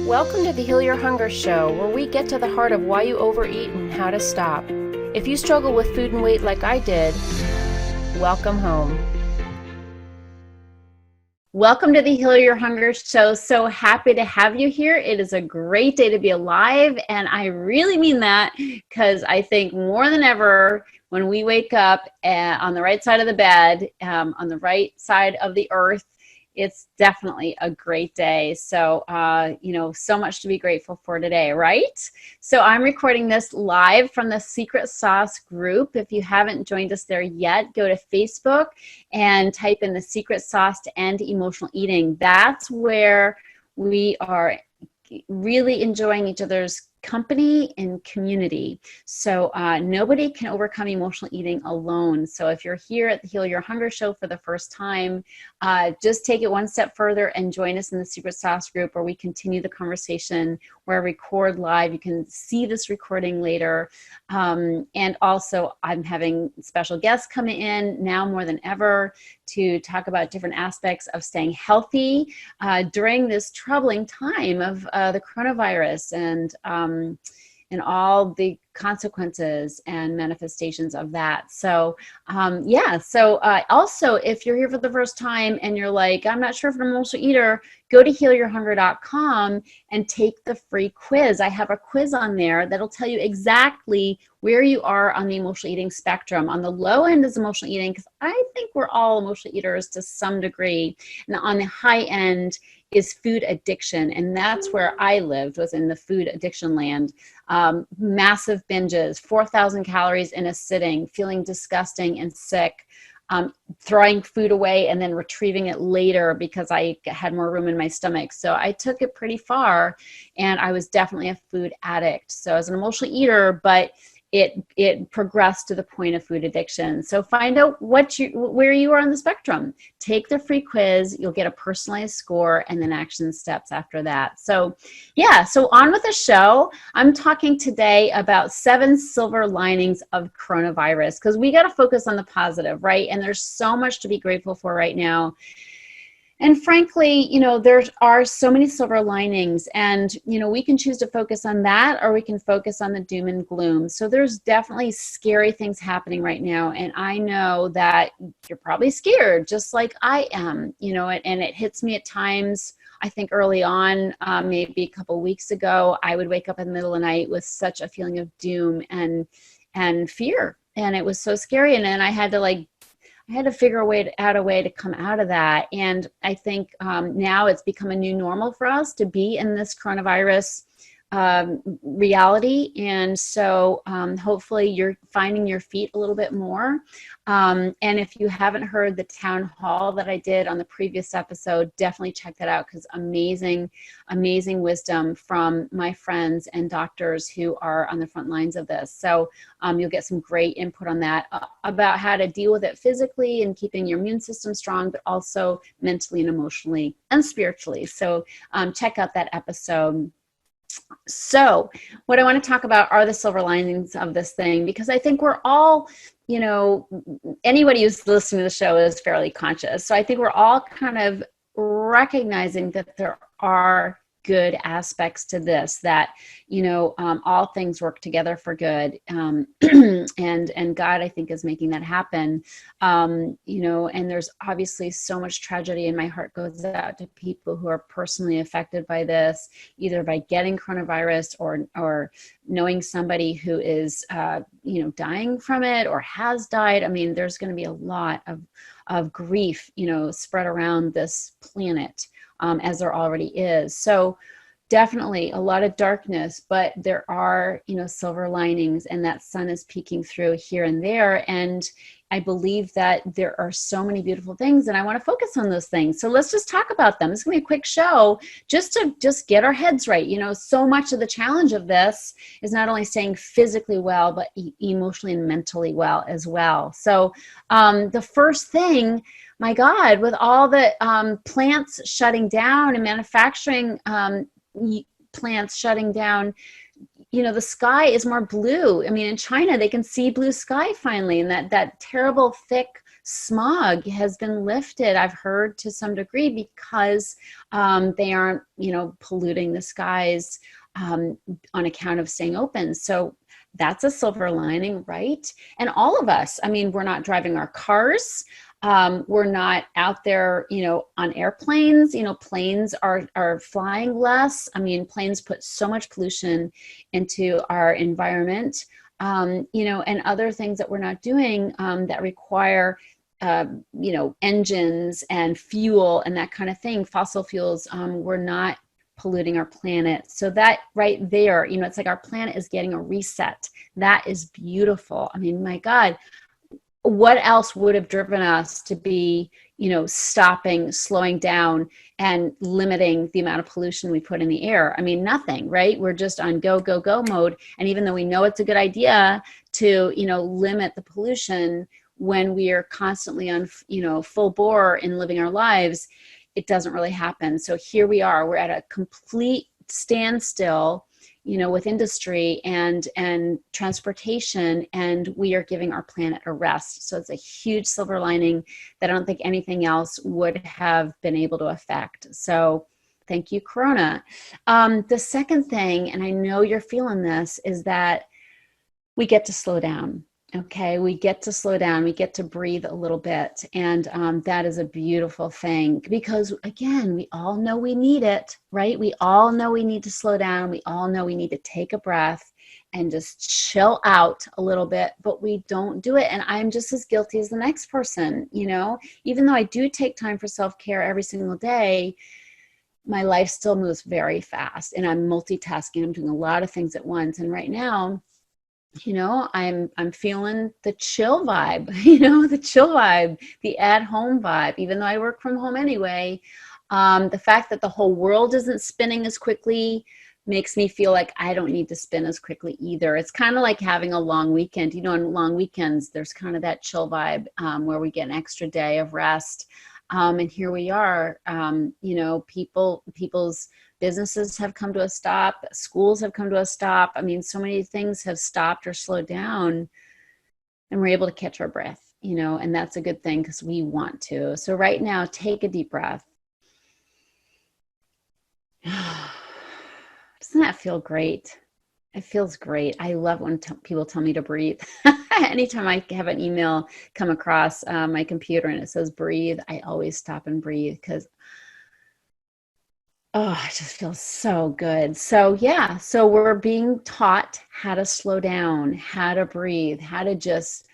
Welcome to the Heal Your Hunger Show, where we get to the heart of why you overeat and how to stop. If you struggle with food and weight like I did, welcome home. Welcome to the Heal Your Hunger Show. So happy to have you here. It is a great day to be alive, and I really mean that because I think more than ever, when we wake up on the right side of the bed, on the right side of the earth, it's definitely a great day. So, so much to be grateful for today, right? So I'm recording this live from the Secret Sauce group. If you haven't joined us there yet, go to Facebook and type in the Secret Sauce to End Emotional Eating. That's where we are really enjoying each other's company and community. So nobody can overcome emotional eating alone. So if you're here at the Heal Your Hunger Show for the first time, just take it one step further and join us in the Secret Sauce group, where we continue the conversation, where I record live. You can see this recording later. And also I'm having special guests coming in now more than ever to talk about different aspects of staying healthy during this troubling time of the coronavirus and all the consequences and manifestations of that. So, also, if you're here for the first time and you're like, I'm not sure if I'm an emotional eater, go to healyourhunger.com and take the free quiz. I have a quiz on there that'll tell you exactly where you are on the emotional eating spectrum. On the low end is emotional eating, because I think we're all emotional eaters to some degree. And on the high end is food addiction. And that's where I lived, was in the food addiction land. Massive binges, 4,000 calories in a sitting, feeling disgusting and sick, throwing food away and then retrieving it later because I had more room in my stomach. So I took it pretty far, and I was definitely a food addict. So I was an emotional eater, but it progressed to the point of food addiction. So find out where you are on the spectrum. Take the free quiz. You'll get a personalized score and then action steps after that. So on with the show. I'm talking today about 7 silver linings of coronavirus, because we got to focus on the positive, right? And there's so much to be grateful for right now. And frankly, there are so many silver linings, and, we can choose to focus on that, or we can focus on the doom and gloom. So there's definitely scary things happening right now. And I know that you're probably scared, just like I am, and it hits me at times. I think early on, maybe a couple weeks ago, I would wake up in the middle of the night with such a feeling of doom and fear. And it was so scary. And then I had to figure out a way to come out of that. And I think now it's become a new normal for us to be in this coronavirus reality. And so hopefully you're finding your feet a little bit more. And if you haven't heard the town hall that I did on the previous episode, definitely check that out, because amazing wisdom from my friends and doctors who are on the front lines of this. So you'll get some great input on that, about how to deal with it physically and keeping your immune system strong, but also mentally and emotionally and spiritually. So check out that episode. So what I want to talk about are the silver linings of this thing, because I think we're all, anybody who's listening to the show is fairly conscious. So I think we're all kind of recognizing that there are good aspects to this, that, all things work together for good. And God, I think, is making that happen. And there's obviously so much tragedy, and my heart goes out to people who are personally affected by this, either by getting coronavirus or knowing somebody who is, dying from it or has died. I mean, there's going to be a lot of grief, spread around this planet, as there already is. So definitely a lot of darkness, but there are, silver linings, and that sun is peeking through here and there. And I believe that there are so many beautiful things, and I want to focus on those things. So let's just talk about them. It's going to be a quick show just to get our heads right. So much of the challenge of this is not only staying physically well, but emotionally and mentally well as well. So the first thing, my God, with all the plants shutting down and manufacturing plants shutting down, the sky is more blue. I mean, in China, they can see blue sky finally, and that terrible thick smog has been lifted, I've heard, to some degree, because they aren't, polluting the skies on account of staying open. So that's a silver lining, right? And all of us, I mean, we're not driving our cars. We're not out there, on airplanes. Planes are flying less. I mean, planes put so much pollution into our environment, and other things that we're not doing that require, engines and fuel and that kind of thing. Fossil fuels, we're not polluting our planet. So that right there, it's like our planet is getting a reset. That is beautiful. I mean, my God, what else would have driven us to be, stopping, slowing down, and limiting the amount of pollution we put in the air? I mean, nothing, right? We're just on go, go, go mode. And even though we know it's a good idea to, limit the pollution when we are constantly on, full bore in living our lives, it doesn't really happen. So here we are, we're at a complete standstill, with industry and transportation, and we are giving our planet a rest. So it's a huge silver lining that I don't think anything else would have been able to affect. So thank you, Corona. The second thing, and I know you're feeling this, is that we get to slow down. Okay, we get to slow down, we get to breathe a little bit. And that is a beautiful thing, because again, we all know we need it, right? We all know we need to slow down. We all know we need to take a breath and just chill out a little bit, but we don't do it. And I'm just as guilty as the next person, even though I do take time for self-care every single day, my life still moves very fast, and I'm multitasking. I'm doing a lot of things at once. And right now, I'm feeling the chill vibe, the at-home vibe, even though I work from home anyway. The fact that the whole world isn't spinning as quickly makes me feel like I don't need to spin as quickly either. It's kind of like having a long weekend. On long weekends, there's kind of that chill vibe where we get an extra day of rest. And here we are, people's businesses have come to a stop. Schools have come to a stop. I mean, so many things have stopped or slowed down, and we're able to catch our breath, and that's a good thing because we want to. So right now, take a deep breath. Doesn't that feel great? It feels great. I love when people tell me to breathe. Anytime I have an email come across my computer and it says breathe, I always stop and breathe, because it just feels so good. So yeah, so we're being taught how to slow down, how to breathe, how to just,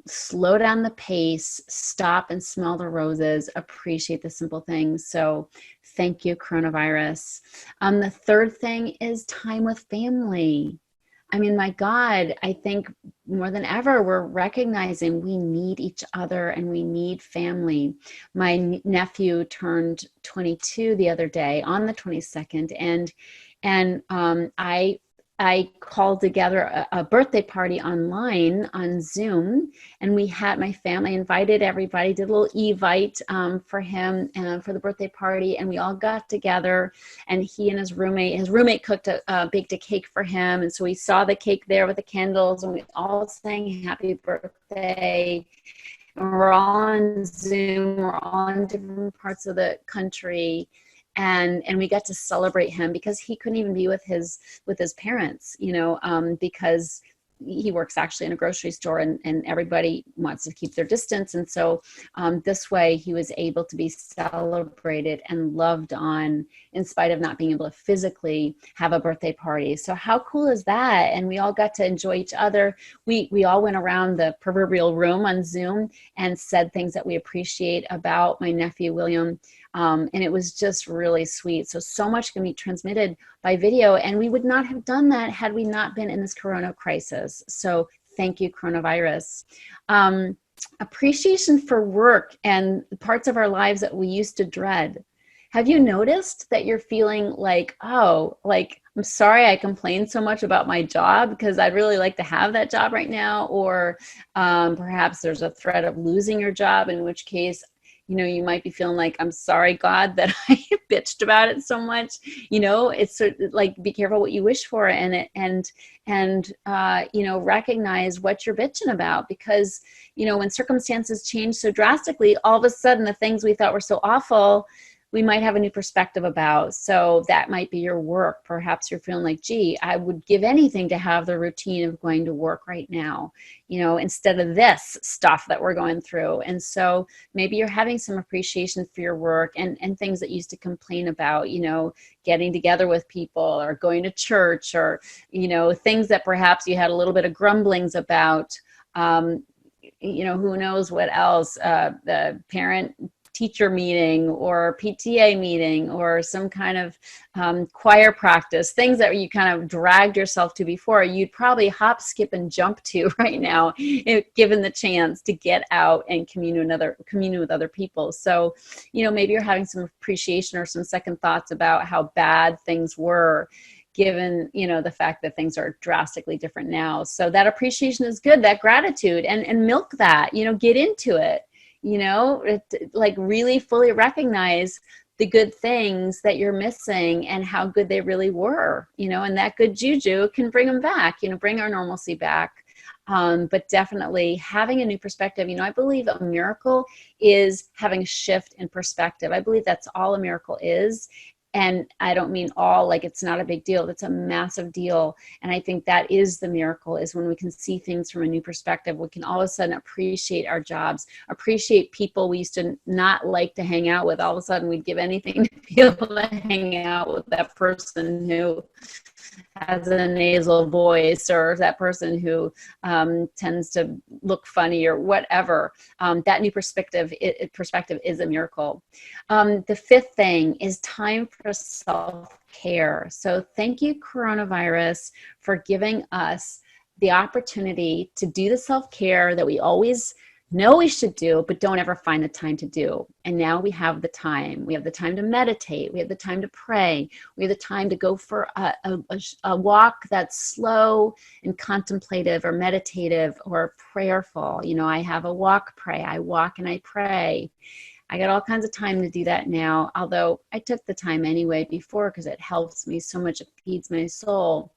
slow down the pace, stop and smell the roses, appreciate the simple things. So thank you, coronavirus. The third thing is time with family. I mean, my God, I think more than ever, we're recognizing we need each other and we need family. My nephew turned 22 the other day on the 22nd, and I called together a birthday party online on Zoom, and we had my family, invited everybody, did a little Evite for him and for the birthday party, and we all got together, and he and his roommate cooked baked a cake for him, and so we saw the cake there with the candles, and we all sang happy birthday. And we're all on Zoom, we're all in different parts of the country. And we got to celebrate him because he couldn't even be with his parents, because he works actually in a grocery store, and everybody wants to keep their distance. And so this way he was able to be celebrated and loved on in spite of not being able to physically have a birthday party. So how cool is that? And we all got to enjoy each other. We all went around the proverbial room on Zoom and said things that we appreciate about my nephew, William. And it was just really sweet. So much can be transmitted by video, and we would not have done that had we not been in this corona crisis. So thank you, coronavirus. Appreciation for work and parts of our lives that we used to dread. Have you noticed that you're feeling like, I'm sorry I complained so much about my job because I'd really like to have that job right now? Or perhaps there's a threat of losing your job, in which case, you might be feeling like, I'm sorry, God, that I bitched about it so much. It's sort of like, be careful what you wish for, and recognize what you're bitching about, because, when circumstances change so drastically, all of a sudden the things we thought were so awful, we might have a new perspective about. So that might be your work. Perhaps you're feeling like, gee, I would give anything to have the routine of going to work right now, instead of this stuff that we're going through. And so maybe you're having some appreciation for your work, and things that you used to complain about, getting together with people or going to church, or, things that perhaps you had a little bit of grumblings about. Who knows what else, the parent teacher meeting or PTA meeting, or some kind of choir practice, things that you kind of dragged yourself to before, you'd probably hop, skip, and jump to right now, if given the chance to get out and commune with other people. So, maybe you're having some appreciation or some second thoughts about how bad things were, given, the fact that things are drastically different now. So that appreciation is good, that gratitude, and milk that, get into it. Like really fully recognize the good things that you're missing and how good they really were, and that good juju can bring them back, bring our normalcy back. But definitely having a new perspective. I believe a miracle is having a shift in perspective. I believe that's all a miracle is. And I don't mean all, like it's not a big deal. It's a massive deal. And I think that is the miracle, is when we can see things from a new perspective. We can all of a sudden appreciate our jobs, appreciate people we used to not like to hang out with. All of a sudden we'd give anything to be able to hang out with that person who has a nasal voice, or that person who tends to look funny, or whatever. That new perspective is a miracle. The fifth thing is time for self-care. So thank you, coronavirus, for giving us the opportunity to do the self-care that we always know we should do, but don't ever find the time to do. And now we have the time. We have the time to meditate. We have the time to pray. We have the time to go for a walk that's slow and contemplative, or meditative, or prayerful. I have a walk, pray. I walk and I pray. I got all kinds of time to do that now, although I took the time anyway before, because it helps me so much. It feeds my soul.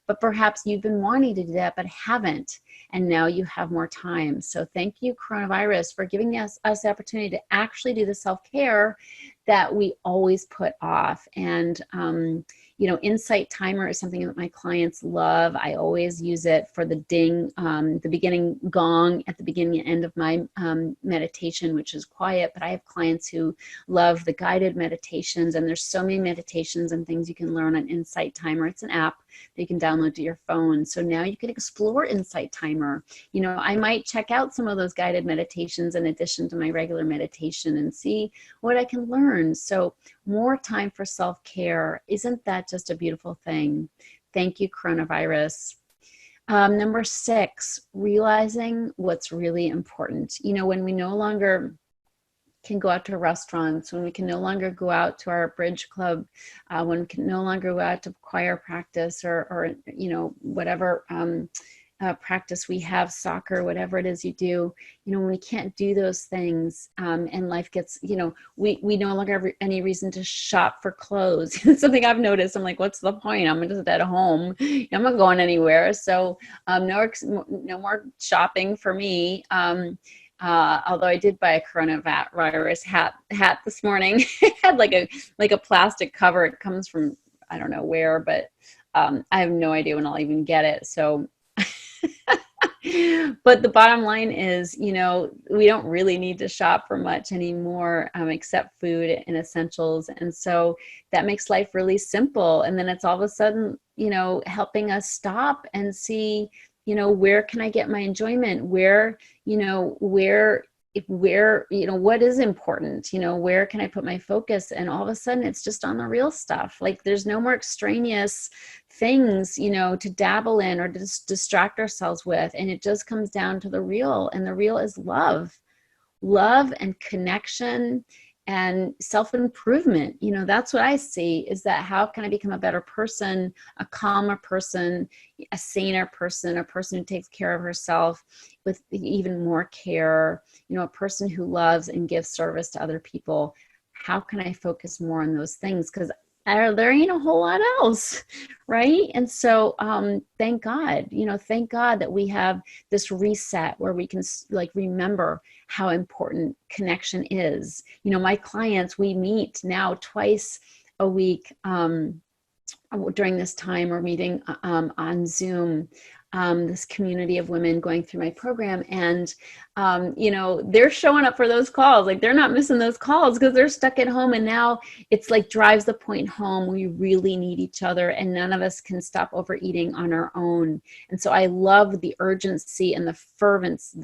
But perhaps you've been wanting to do that, but haven't. And now you have more time. So thank you, coronavirus, for giving us the opportunity to actually do the self-care that we always put off. And, Insight Timer is something that my clients love. I always use it for the ding, the beginning gong at the beginning and end of my meditation, which is quiet. But I have clients who love the guided meditations, and there's so many meditations and things you can learn on Insight Timer. It's an app that you can download to your phone. So now you can explore Insight Timer. I might check out some of those guided meditations in addition to my regular meditation and see what I can learn. So more time for self-care. Isn't that just a beautiful thing? Thank you, coronavirus. Number 6, realizing what's really important. When we no longer can go out to restaurants, when we can no longer go out to our bridge club, when we can no longer go out to choir practice, or whatever practice we have, soccer, whatever it is you do, when we can't do those things, and life gets, we no longer have any reason to shop for clothes. It's something I've noticed. I'm like, what's the point? I'm just at home. I'm not going anywhere. So no more shopping for me. Although I did buy a coronavirus hat this morning. It had like a plastic cover. It comes from, I don't know where, but I have no idea when I'll even get it. So, but the bottom line is, we don't really need to shop for much anymore, except food and essentials. And so that makes life really simple. And then it's all of a sudden, helping us stop and see, where can I get my enjoyment? Where what is important? Where can I put my focus? And all of a sudden it's just on the real stuff. Like there's no more extraneous things, to dabble in or to distract ourselves with. And it just comes down to the real, and the real is love and connection and self-improvement. That's what I see, is that how can I become a better person, a calmer person, a saner person, a person who takes care of herself with even more care, a person who loves and gives service to other people. how can I focus more on those things? Because there ain't a whole lot else, right? And so thank God, thank God that we have this reset where we can like remember how important connection is. My clients, we meet now twice a week during this time. We're meeting on Zoom, this community of women going through my program. And, they're showing up for those calls. Like, they're not missing those calls because they're stuck at home. And now it's like drives the point home. We really need each other, and none of us can stop overeating on our own. And so I love the urgency and the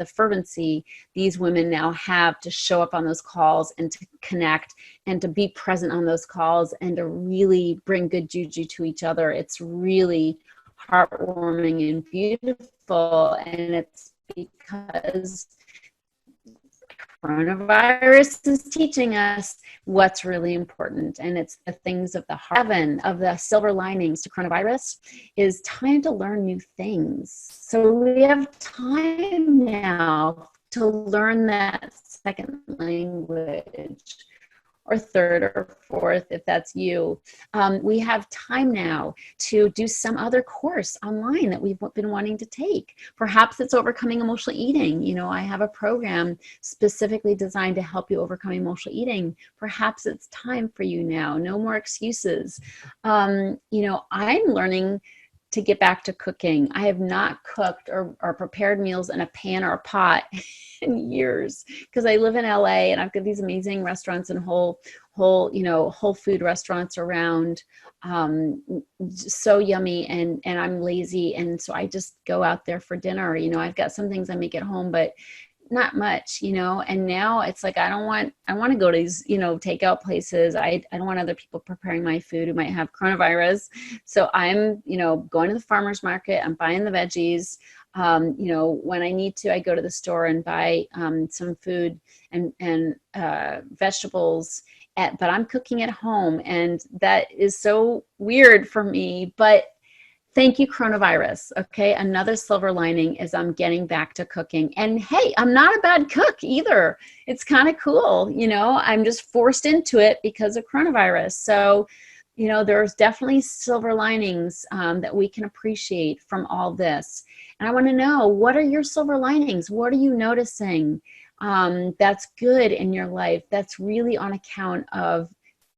fervency these women now have to show up on those calls and to connect and to be present on those calls and to really bring good juju to each other. It's really heartwarming and beautiful, and it's because coronavirus is teaching us what's really important, and it's the things of the heart. Seven of the silver linings to coronavirus is time to learn new things. So we have time now to learn that second language, or third or fourth, if that's you. We have time now to do some other course online that we've been wanting to take. Perhaps it's overcoming emotional eating. I have a program specifically designed to help you overcome emotional eating. Perhaps it's time for you now. No more excuses. I'm learning to get back to cooking. I have not cooked or prepared meals in a pan or a pot in years, because I live in LA and I've got these amazing restaurants and whole food restaurants around, so yummy, and I'm lazy, and so I just go out there for dinner. I've got some things I make at home, but not much, and now it's like, I want to go to these, takeout places. I don't want other people preparing my food who might have coronavirus. So I'm, going to the farmer's market, I'm buying the veggies. When I need to, I go to the store and buy some food and vegetables, but I'm cooking at home, and that is so weird for me, but thank you, coronavirus. Okay. Another silver lining is I'm getting back to cooking. And hey, I'm not a bad cook either. It's kind of cool. I'm just forced into it because of coronavirus. So, there's definitely silver linings that we can appreciate from all this. And I want to know, what are your silver linings? What are you noticing that's good in your life, that's really on account of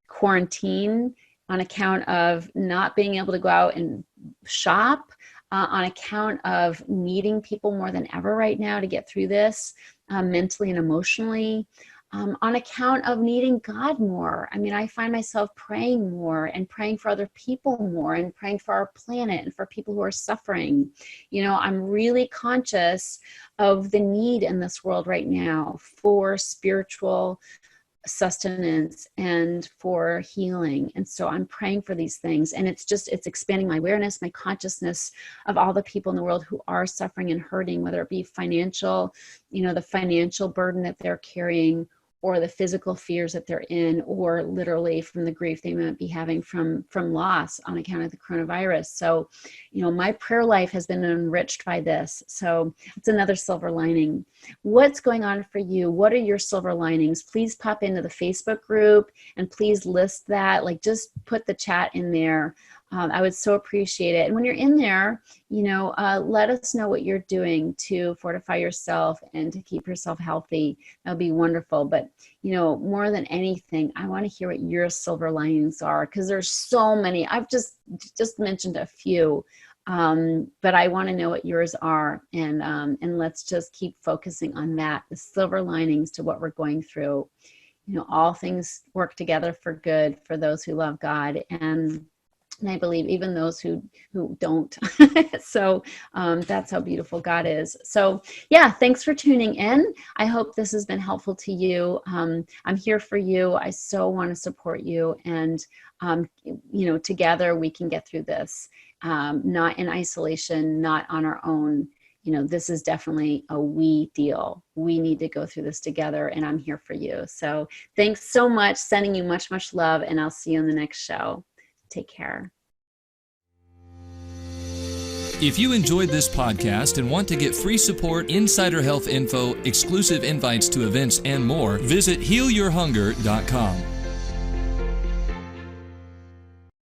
quarantine, on account of not being able to go out and shop, on account of needing people more than ever right now to get through this, mentally and emotionally, on account of needing God more. I mean, I find myself praying more and praying for other people more and praying for our planet and for people who are suffering. I'm really conscious of the need in this world right now for spiritual sustenance and for healing. And so I'm praying for these things, and it's expanding my awareness, my consciousness of all the people in the world who are suffering and hurting, whether it be financial, the financial burden that they're carrying, or the physical fears that they're in, or literally from the grief they might be having from loss on account of the coronavirus. So, my prayer life has been enriched by this. So it's another silver lining. What's going on for you? What are your silver linings? Please pop into the Facebook group and please list that. Like, just put the chat in there. I would so appreciate it. And when you're in there, let us know what you're doing to fortify yourself and to keep yourself healthy. That'll be wonderful. But, more than anything, I want to hear what your silver linings are, because there's so many. I've just mentioned a few, but I want to know what yours are. And let's just keep focusing on that, the silver linings to what we're going through. All things work together for good for those who love God. And I believe even those who don't. So that's how beautiful God is. So yeah, thanks for tuning in. I hope this has been helpful to you. I'm here for you. I so want to support you. And, together we can get through this, not in isolation, not on our own. This is definitely a we deal. We need to go through this together, and I'm here for you. So thanks so much. Sending you much, much love, and I'll see you in the next show. Take care. If you enjoyed this podcast and want to get free support, insider health info, exclusive invites to events, and more, visit healyourhunger.com.